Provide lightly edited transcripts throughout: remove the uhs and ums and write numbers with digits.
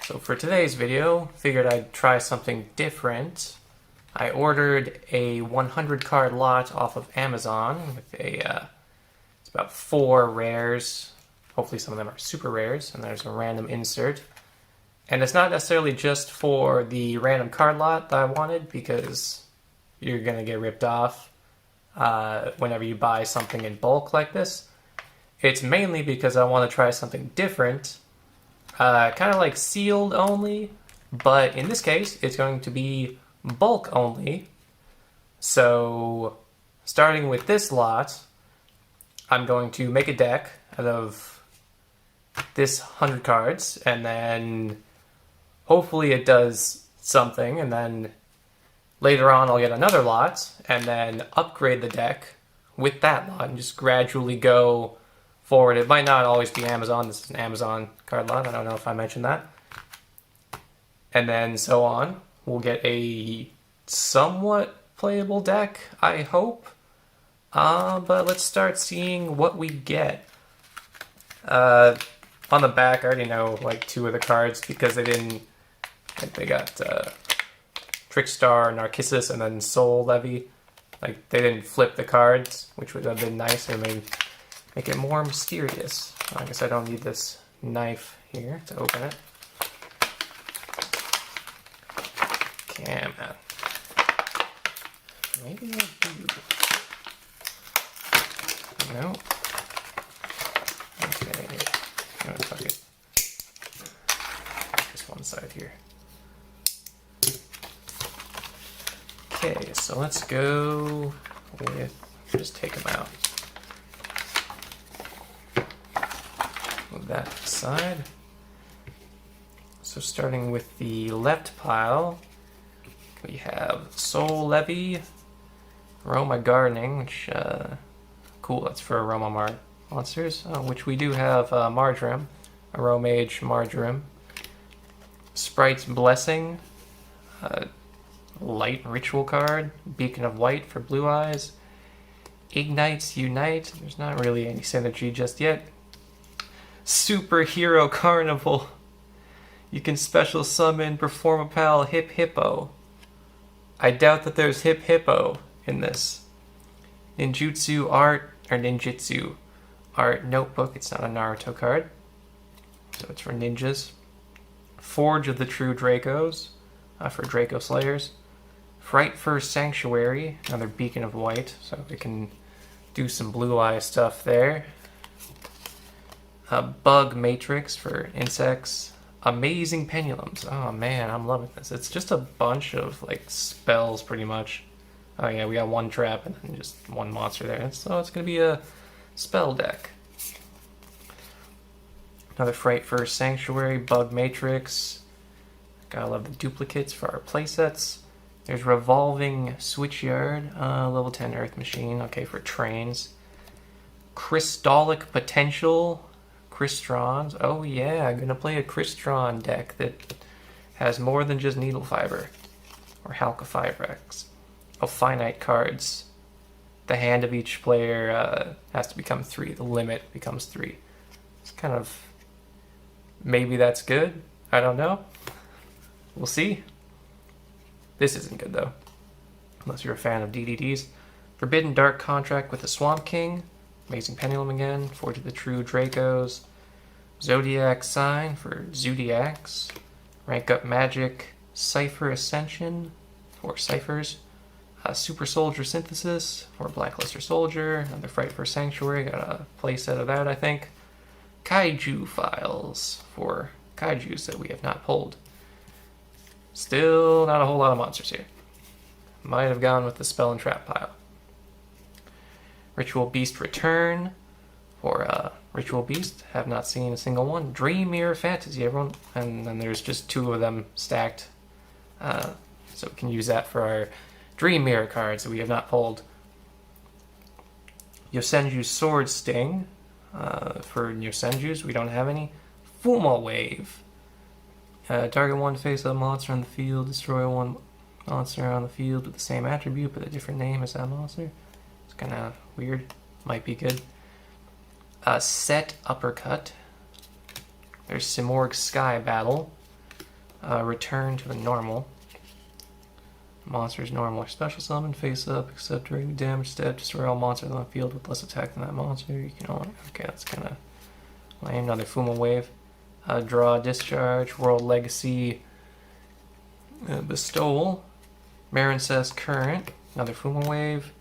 So for today's video, figured I'd try something different. I ordered a 100 card lot off of Amazon with it's about 4 rares. Hopefully some of them are super rares, and there's a random insert. And it's not necessarily just for the random card lot that I wanted, because you're gonna get ripped off whenever you buy something in bulk like this. It's mainly because I want to try something different. Kind of like sealed only, but in this case, it's going to be bulk only. So, starting with this lot, I'm going to make a deck out of this 100 cards, and then hopefully it does something, and then later on I'll get another lot, and then upgrade the deck with that lot, and just gradually go forward. It might not always be Amazon. This is an Amazon card lot. I don't know if I mentioned that. And then so on. We'll get a somewhat playable deck, I hope. But let's start seeing what we get. On the back, I already know like 2 of the cards because they didn't. They got Trickstar, Narcissus, and then Soul Levy. Like they didn't flip the cards, which would have been nice. Or maybe make it more mysterious. I guess I don't need this knife here to open it. Come on. Maybe I do. No. Okay. No, fuck it. Just one side here. Okay, so let's go with, just take them out. Move that aside. So starting with the left pile, we have Soul Levy, Aroma Gardening, which, cool, that's for Aroma monsters, which we do have Marjoram, Aromage Marjoram, Sprite's Blessing, Light Ritual card, Beacon of Light for Blue Eyes, Ignites Unite, there's not really any synergy just yet, Superhero Carnival, you can special summon Performapal Hip Hippo. I doubt that there's Hip Hippo in this. Ninjutsu Art Notebook, it's not a Naruto card, so it's for ninjas. Forge of the True Dracos, for Draco Slayers. Frightfur Sanctuary, another Beacon of White, so we can do some blue eye stuff there. Bug Matrix for insects. Amazing Pendulums. Oh man, I'm loving this. It's just a bunch of like spells pretty much. Oh yeah, we got 1 trap and then just 1 monster there. So it's gonna be a spell deck. Another Frightfur Sanctuary, Bug Matrix. Gotta love the duplicates for our playsets. There's Revolving Switchyard, level 10 Earth Machine, okay, for trains. Crystallic Potential, Crystrons. Oh yeah, I'm gonna play a Crystron deck that has more than just Needle Fiber or Halka-Fibrax. Oh, finite cards. The hand of each player has to become 3. The limit becomes 3. It's kind of, maybe that's good. I don't know. We'll see. This isn't good though, unless you're a fan of DDDs. Forbidden Dark Contract with the Swamp King. Amazing Pendulum again. Forge of the True Dracos. Zodiac Sign for Zodiacs. Rank Up Magic. Cipher Ascension for Ciphers. Super Soldier Synthesis for Blackluster Soldier. Another Frightfur Sanctuary. Got a playset of that, I think. Kaiju Files for Kaijus that we have not pulled. Still not a whole lot of monsters here. Might have gone with the Spell and Trap pile. Ritual Beast Return for Ritual Beast. Have not seen a single one. Dream Mirror Fantasy, everyone. And then there's just 2 of them stacked. So we can use that for our Dream Mirror cards that we have not pulled. Yosenju's Sword Sting. For Yosenju's, we don't have any. Fumo Wave. Target 1 face-up monster on the field. Destroy 1 monster on the field with the same attribute but a different name as that monster. It's kind of weird. Might be good. Set Uppercut. There's Simorg's Sky Battle. Return to the normal. Monsters normal or special summon, face up, except during damage step, destroy all monsters on the field with less attack than that monster. You can only. Okay, that's kind of lame. Another Fuma wave. Draw, discharge, world legacy, bestowal, Menace current, another Fuma wave,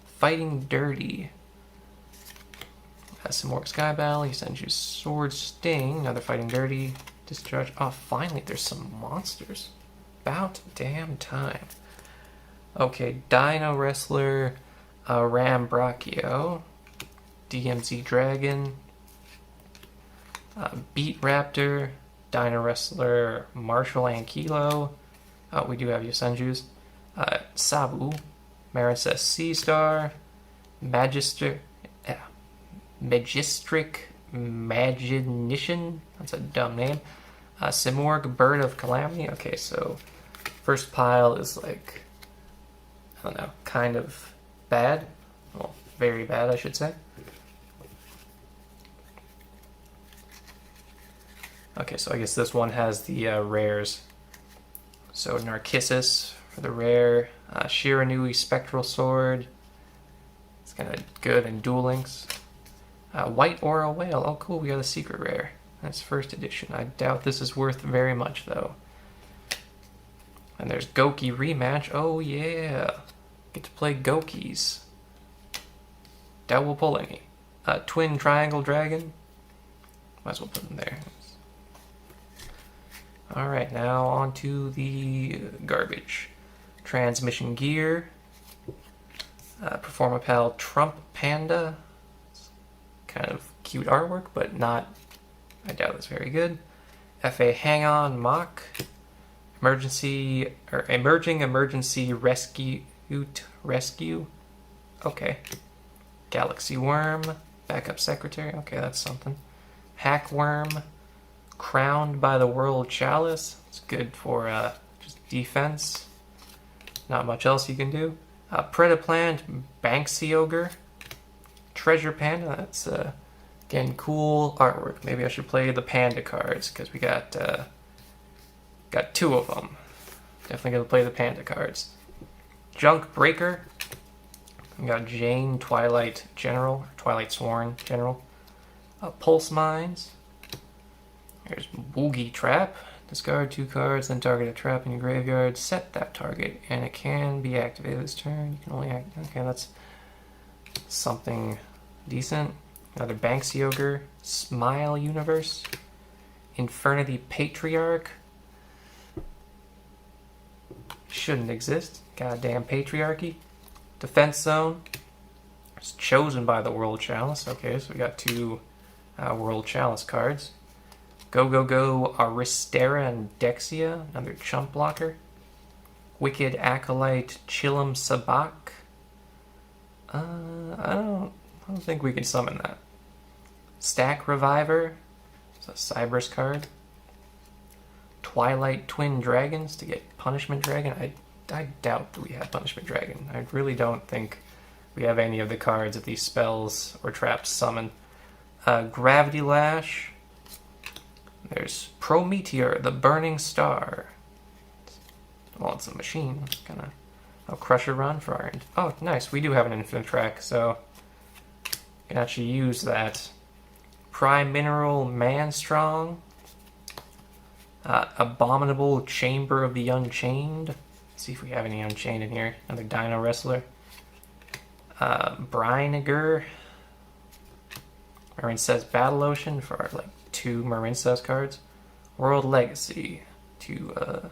fighting dirty. Some more Sky Battle, he sends you Sword Sting, another fighting dirty, discharge. Oh, finally, there's some monsters. About damn time. Okay, Dino Wrestler, Ram Brachio, DMZ Dragon, Beat Raptor, Dino Wrestler, Marshall Ankilo. We do have Yosenju's. Sabu, Menace Sea Star, Magistric Maginician. That's a dumb name. Simorg, Bird of Calamity. Okay, so first pile is like, I don't know, kind of bad. Well, very bad, I should say. Okay, so I guess this one has the rares. So Narcissus for the rare. Shiranui Spectral Sword. It's kind of good in Duel Links. White Aura Whale. Oh, cool, we got a secret rare. That's first edition. I doubt this is worth very much, though. And there's Goki Rematch. Oh, yeah. Get to play Gokis. Doubt we'll pull any. Twin Triangle Dragon. Might as well put them there. Alright, now on to the garbage. Transmission Gear. Performapal Trump Panda. It's kind of cute artwork, but not, I doubt it's very good. FA Hang On Mock. Emerging Emergency Rescue. Okay. Galaxy Worm. Backup Secretary. Okay, that's something. Hack Worm. Crowned by the World Chalice. It's good for just defense. Not much else you can do. Predaplant Banksy Ogre. Treasure Panda. That's again cool artwork. Maybe I should play the Panda cards because we got two of them. Definitely gonna play the Panda cards. Junk Breaker. We got Jane Twilight General, Twilight Sworn General. Pulse Mines. There's Boogie Trap. Discard 2 cards, then target a trap in your graveyard. Set that target, and it can be activated this turn. You can only act. Okay, that's something decent. Another Banksy Ogre. Smile Universe. Infernity Patriarch. Shouldn't exist. Goddamn Patriarchy. Defense Zone. It's chosen by the World Chalice. Okay, so we got 2 World Chalice cards. Go Go Go Aristera and Dexia, another chump blocker. Wicked Acolyte Chillum Sabak. I don't think we can summon that. Stack Reviver. It's a Cybers card. Twilight Twin Dragons to get Punishment Dragon. I doubt that we have Punishment Dragon. I really don't think we have any of the cards that these spells or traps summon. Gravity Lash. There's Prometeor, the Burning Star. Well, it's a machine. It's gonna Crusher Run for our... Oh, nice. We do have an infinite track, so we can actually use that. Prime Mineral Manstrong. Abominable Chamber of the Unchained. Let's see if we have any Unchained in here. Another Dino Wrestler. Brinegar. Marincez Battle Ocean for our, 2 Marincez cards. World Legacy to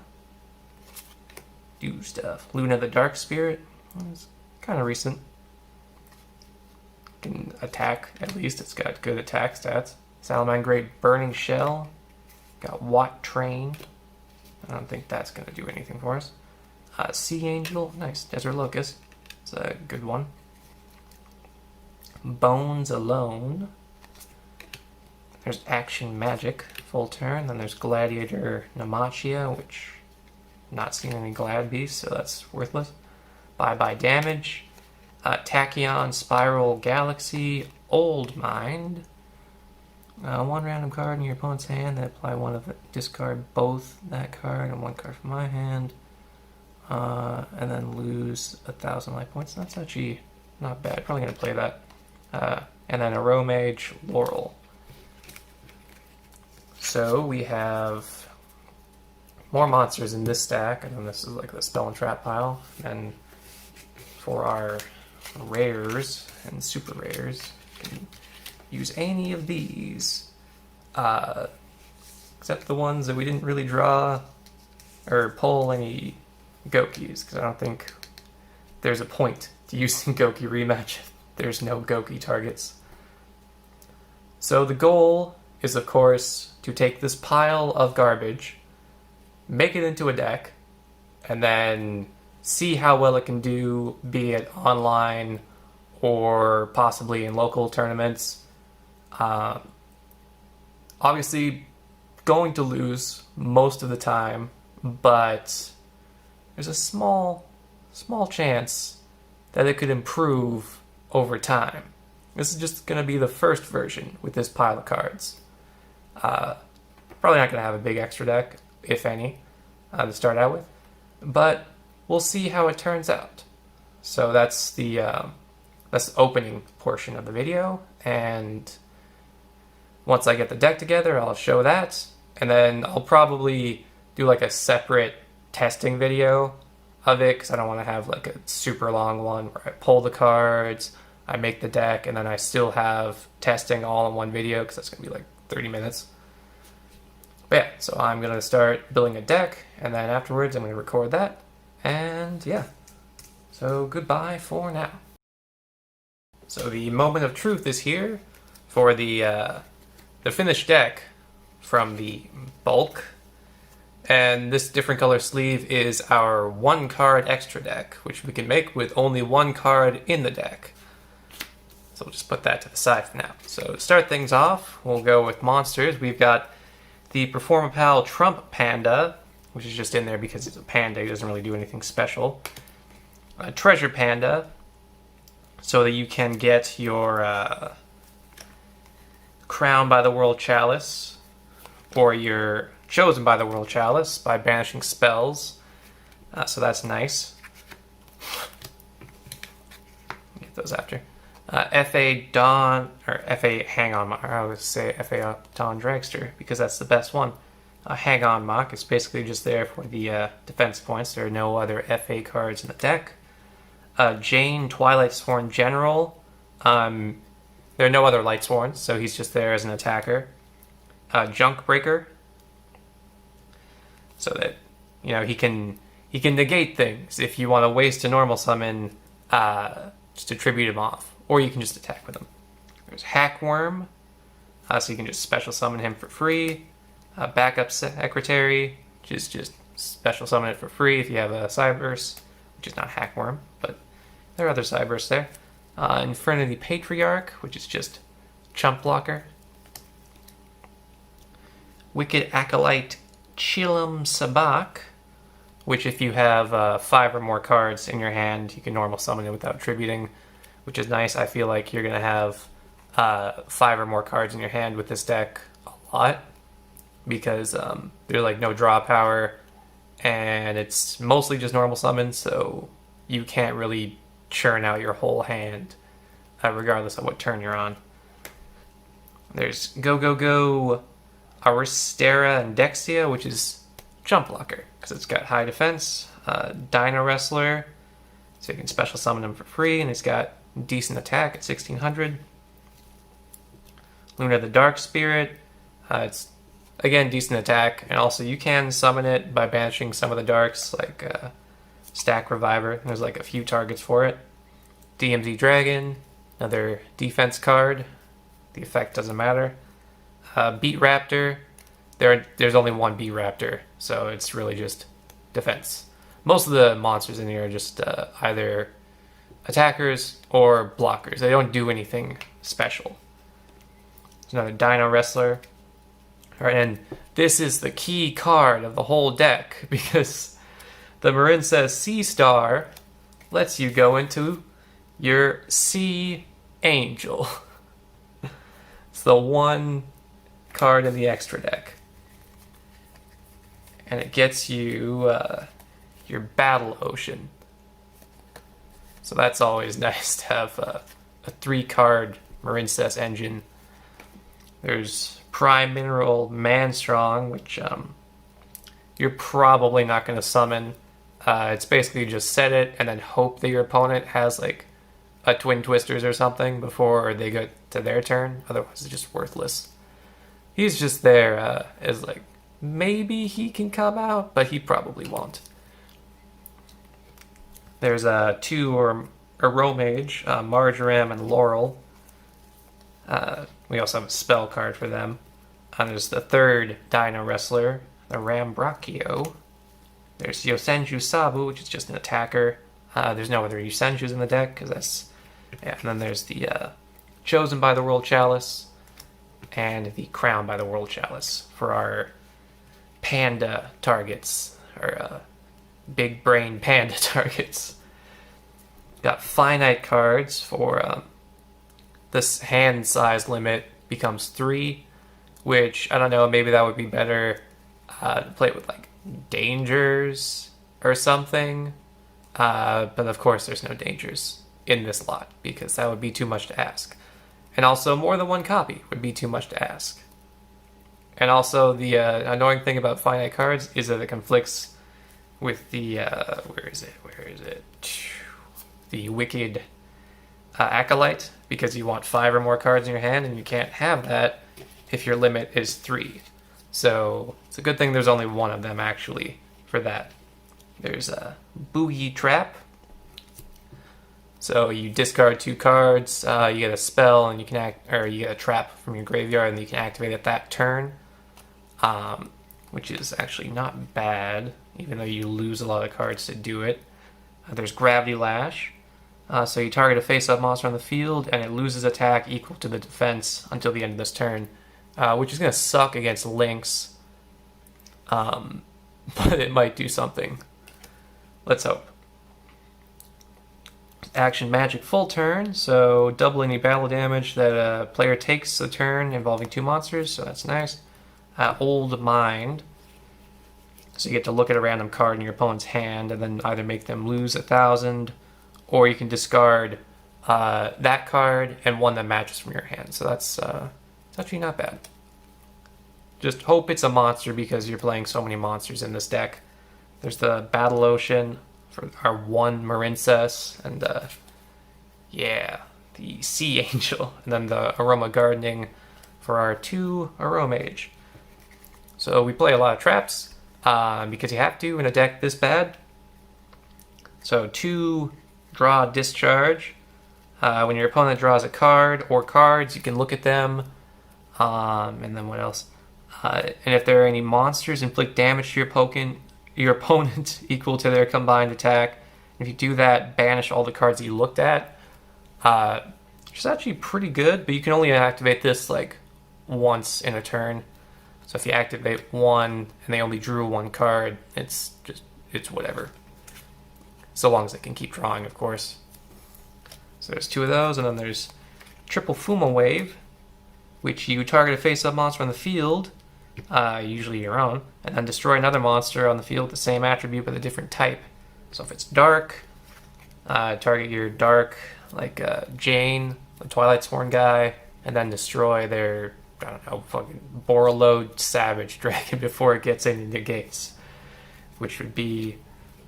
do stuff. Luna the Dark Spirit. It's kind of recent. Can attack, at least. It's got good attack stats. Salamangreat Burning Shell. Got Watt Train. I don't think that's going to do anything for us. Sea Angel. Nice. Desert Locust. It's a good one. Bones Alone. There's Action Magic, full turn. Then there's Gladiator Namachia, which I'm not seeing any Glad Beasts, so that's worthless. Bye-bye Damage. Tachyon Spiral Galaxy, Old Mind. One random card in your opponent's hand, then apply one of it. Discard both that card and one card from my hand. And then lose 1,000 life points. That's actually not bad. Probably going to play that. And then a Row Mage, Laurel. So we have more monsters in this stack, and then this is like the Spell and Trap pile. And for our rares and super rares, you can use any of these, except the ones that we didn't really draw or pull any Gokis, because I don't think there's a point to using Goki rematch if there's no Goki targets. So the goal is, of course, to take this pile of garbage, make it into a deck, and then see how well it can do, be it online or possibly in local tournaments. Obviously, going to lose most of the time, but there's a small chance that it could improve over time. This is just going to be the first version with this pile of cards. Probably not going to have a big extra deck, if any, to start out with, but we'll see how it turns out. So that's the opening portion of the video, and once I get the deck together, I'll show that, and then I'll probably do like a separate testing video of it, because I don't want to have like a super long one where I pull the cards, I make the deck, and then I still have testing all in one video, because that's going to be like 30 minutes. But yeah, so I'm going to start building a deck, and then afterwards I'm going to record that, and yeah. So goodbye for now. So the moment of truth is here for the finished deck from the bulk. And this different color sleeve is our 1 card extra deck, which we can make with only 1 card in the deck. So we'll just put that to the side for now. So to start things off, we'll go with monsters. We've got the Performapal Trump Panda, which is just in there because it's a panda. He doesn't really do anything special. A Treasure Panda, so that you can get your Crown by the World Chalice, or your Chosen by the World Chalice by banishing spells. So that's nice. Get those after. F.A. Dawn, or F.A. Hang On, I would say F.A. Dawn Dragster, because that's the best one. Hang On Mock is basically just there for the defense points. There are no other F.A. cards in the deck. Jane, Twilight Sworn General. There are no other Light Sworns, so he's just there as an attacker. Junk Breaker, so that he can negate things if you want to waste a normal summon, just to tribute him off, or you can just attack with him. There's Hackworm, so you can just special summon him for free. Backup Secretary, which is just special summon it for free if you have a Cyberse, which is not Hackworm, but there are other Cyberse there. Infernity Patriarch, which is just chump blocker. Wicked Acolyte Chilam Sabak, which if you have 5 or more cards in your hand, you can normal summon it without tributing, which is nice. I feel like you're going to have 5 or more cards in your hand with this deck a lot, because there's like no draw power, and it's mostly just normal summons, so you can't really churn out your whole hand, regardless of what turn you're on. There's Go Aristera and Dexia, which is jump blocker, because it's got high defense. Dino Wrestler, so you can special summon him for free, and he's got decent attack at 1600. Luna the Dark Spirit, it's again decent attack, and also you can summon it by banishing some of the darks, like Stack Reviver. There's like a few targets for it. DMZ Dragon, another defense card. The effect doesn't matter. Beat Raptor, there's only one Beat Raptor, so it's really just defense. Most of the monsters in here are just either attackers or blockers. They don't do anything special. There's another Dino Wrestler. All right, and this is the key card of the whole deck, because the Marin says Sea Star lets you go into your Sea Angel. It's the one card in the extra deck. And it gets you your Battle Ocean. So that's always nice to have a 3-card Menace engine. There's Prime Mineral Man-Strong, which you're probably not going to summon. It's basically just set it and then hope that your opponent has like a Twin Twisters or something before they get to their turn. Otherwise, it's just worthless. He's just there as like, maybe he can come out, but he probably won't. There's 2 or a Romage, Marjoram and Laurel. We also have a spell card for them. There's the 3rd Dino Wrestler, the Rambrachio. There's Yosenju Sabu, which is just an attacker. There's no other Yosenjus in the deck, because that's... Yeah, and then there's the Chosen by the World Chalice, and the Crown by the World Chalice for our panda targets, or big brain panda targets. Got finite cards for this hand size limit becomes 3, which, I don't know, maybe that would be better to play with like dangers or something. But of course there's no dangers in this lot because that would be too much to ask. And also more than 1 copy would be too much to ask. And also the annoying thing about finite cards is that it conflicts with the, where is it? The Wicked Acolyte, because you want 5 or more cards in your hand and you can't have that if your limit is 3. So it's a good thing there's only 1 of them actually for that. There's a Boogie Trap. So you discard 2 cards, you get a spell, and you can you get a trap from your graveyard, and you can activate it that turn, which is actually not bad, even though you lose a lot of cards to do it. There's Gravity Lash. So you target a face-up monster on the field, and it loses attack equal to the defense until the end of this turn, which is going to suck against Lynx, but it might do something. Let's hope. Action Magic full turn, so double any battle damage that a player takes a turn involving 2 monsters, so that's nice. Old Mind, so you get to look at a random card in your opponent's hand and then either make them lose 1,000, or you can discard that card and 1 that matches from your hand, so that's actually not bad. Just hope it's a monster because you're playing so many monsters in this deck. There's the Battle Ocean for our 1 Marincess, and the Sea Angel, and then the Aroma Gardening for our 2 Aromage. So we play a lot of traps because you have to in a deck this bad. So 2 draw discharge. When your opponent draws a card or cards, you can look at them. And then what else? And if there are any monsters, inflict damage to your opponent equal to their combined attack. If you do that, banish all the cards that you looked at. Which is actually pretty good, but you can only activate this like once in a turn. So if you activate 1 and they only drew 1 card, it's whatever. So long as they can keep drawing, of course. So there's 2 of those, and then there's Triple Fuma Wave, which you target a face-up monster on the field, usually your own, and then destroy another monster on the field with the same attribute but a different type. So if it's dark, target your dark, like Jane, the Twilight Sworn guy, and then destroy their, I don't know, fucking Borreload Savage Dragon before it gets any negates, which would be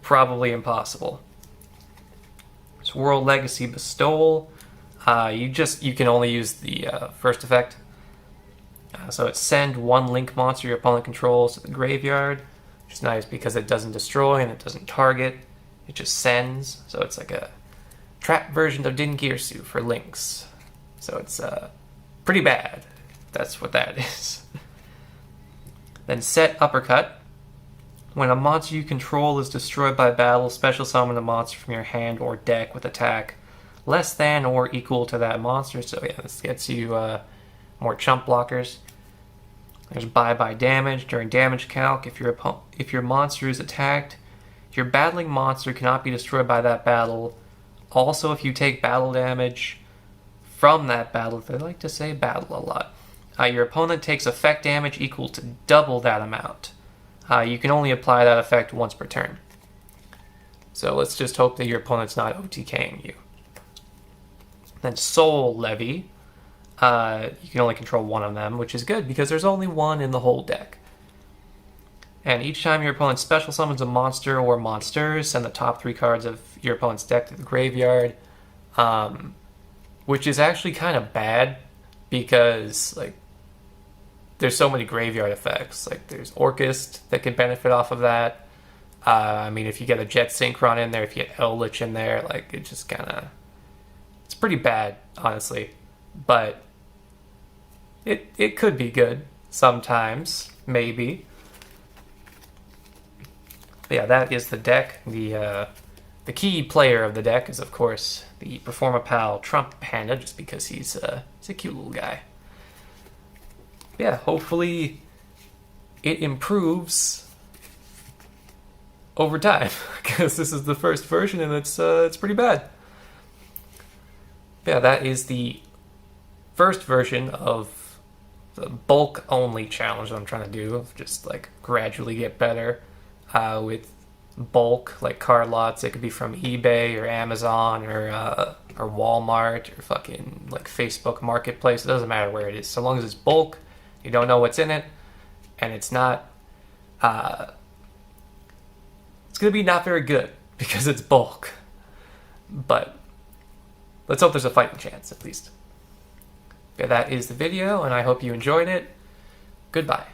probably impossible. It's World Legacy Bestowal. You can only use the first effect. So it's send 1 link monster your opponent controls to the graveyard, which is nice because it doesn't destroy and it doesn't target. It just sends. So it's like a trap version of Dingirsu for links. So it's pretty bad. That's what that is. Then set Uppercut. When a monster you control is destroyed by battle, special summon a monster from your hand or deck with attack less than or equal to that monster. So yeah, this gets you more chump blockers. There's bye-bye damage. During damage calc, if your monster is attacked, your battling monster cannot be destroyed by that battle. Also, if you take battle damage from that battle, they like to say battle a lot, your opponent takes effect damage equal to double that amount. You can only apply that effect once per turn. So let's just hope that your opponent's not OTKing you. Then Soul Levy. You can only control one of them, which is good because there's only one in the whole deck. And each time your opponent special summons a monster or monsters, send the top 3 cards of your opponent's deck to the graveyard. Which is actually kind of bad because, like, there's so many graveyard effects. Like, there's Orcust that can benefit off of that. I mean, if you get a Jet Synchron in there, if you get Eldritch in there, like, it just kind of... It's pretty bad, honestly. But it could be good sometimes, maybe. But yeah, that is the deck. The key player of the deck is, of course, the Performapal Trump Panda, just because he's a cute little guy. Yeah, hopefully it improves over time, because this is the first version and it's pretty bad. Yeah, that is the first version of the bulk only challenge that I'm trying to do. Just like gradually get better with bulk, like card lots. It could be from eBay or Amazon or Walmart or fucking like Facebook Marketplace. It doesn't matter where it is, so long as it's bulk. You don't know what's in it, and it's not. It's gonna be not very good because it's bulk, but let's hope there's a fighting chance at least. Yeah, that is the video, and I hope you enjoyed it. Goodbye.